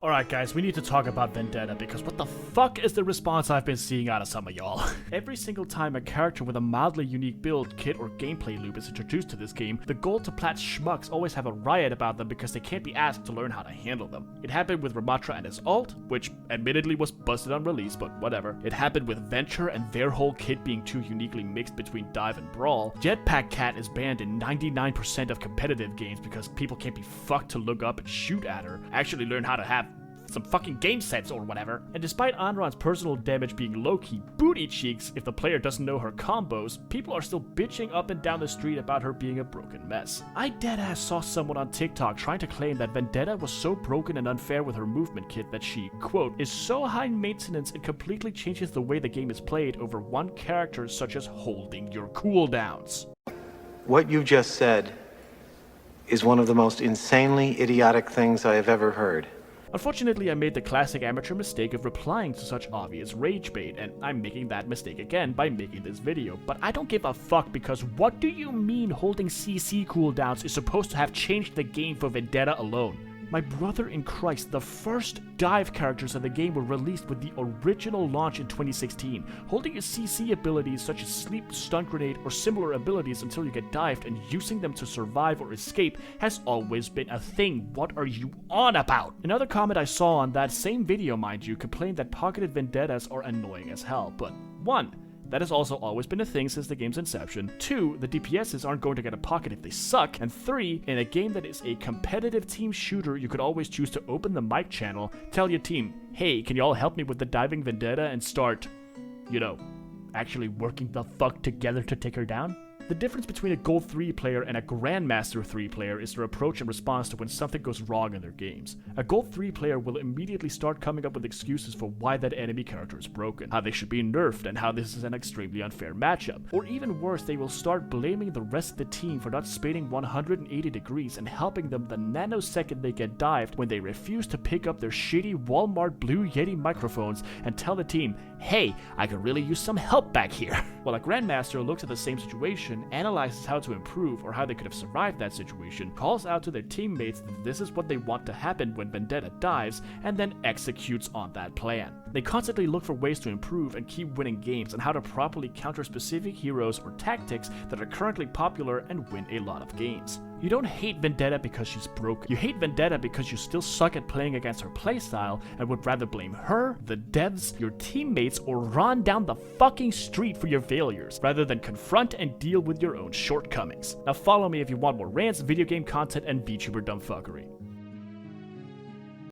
Alright guys, we need to talk about Vendetta because what the fuck is the response I've been seeing out of some of y'all? Every single time a character with a mildly unique build, kit, or gameplay loop is introduced to this game, the gold to plat schmucks always have a riot about them because they can't be asked to learn how to handle them. It happened with Ramatra and his ult, which admittedly was busted on release, but whatever. It happened with Venture and their whole kit being too uniquely mixed between dive and brawl. Jetpack Cat is banned in 99% of competitive games because people can't be fucked to look up and shoot at her, actually learn how to have some fucking game sense or whatever. And despite Anran's personal damage being low-key booty cheeks if the player doesn't know her combos, people are still bitching up and down the street about her being a broken mess. I deadass saw someone on TikTok trying to claim that Vendetta was so broken and unfair with her movement kit that she, quote, is so high maintenance it completely changes the way the game is played over one character such as holding your cooldowns. What you just said is one of the most insanely idiotic things I have ever heard. Unfortunately, I made the classic amateur mistake of replying to such obvious rage bait, and I'm making that mistake again by making this video. But I don't give a fuck because what do you mean holding CC cooldowns is supposed to have changed the game for Vendetta alone? My brother in Christ, the first dive characters in the game were released with the original launch in 2016. Holding a CC abilities such as sleep, stun grenade, or similar abilities until you get dived and using them to survive or escape has always been a thing. What are you on about? Another comment I saw on that same video, mind you, complained that pocketed Vendettas are annoying as hell, but 1. That has also always been a thing since the game's inception. 2, the DPSs aren't going to get a pocket if they suck. And 3, in a game that is a competitive team shooter, you could always choose to open the mic channel, tell your team, hey, can y'all help me with the diving Vendetta, and start, you know, actually working the fuck together to take her down? The difference between a Gold 3 player and a Grandmaster 3 player is their approach and response to when something goes wrong in their games. A Gold 3 player will immediately start coming up with excuses for why that enemy character is broken, how they should be nerfed, and how this is an extremely unfair matchup. Or even worse, they will start blaming the rest of the team for not spinning 180 degrees and helping them the nanosecond they get dived when they refuse to pick up their shitty Walmart Blue Yeti microphones and tell the team, hey, I could really use some help back here. While a Grandmaster looks at the same situation, analyzes how to improve or how they could have survived that situation, calls out to their teammates that this is what they want to happen when Vendetta dives, and then executes on that plan. They constantly look for ways to improve and keep winning games and how to properly counter specific heroes or tactics that are currently popular and win a lot of games. You don't hate Vendetta because she's broken. You hate Vendetta because you still suck at playing against her playstyle and would rather blame her, the devs, your teammates, or run down the fucking street for your failures, rather than confront and deal with your own shortcomings. Now follow me if you want more rants, video game content, and VTuber dumbfuckery.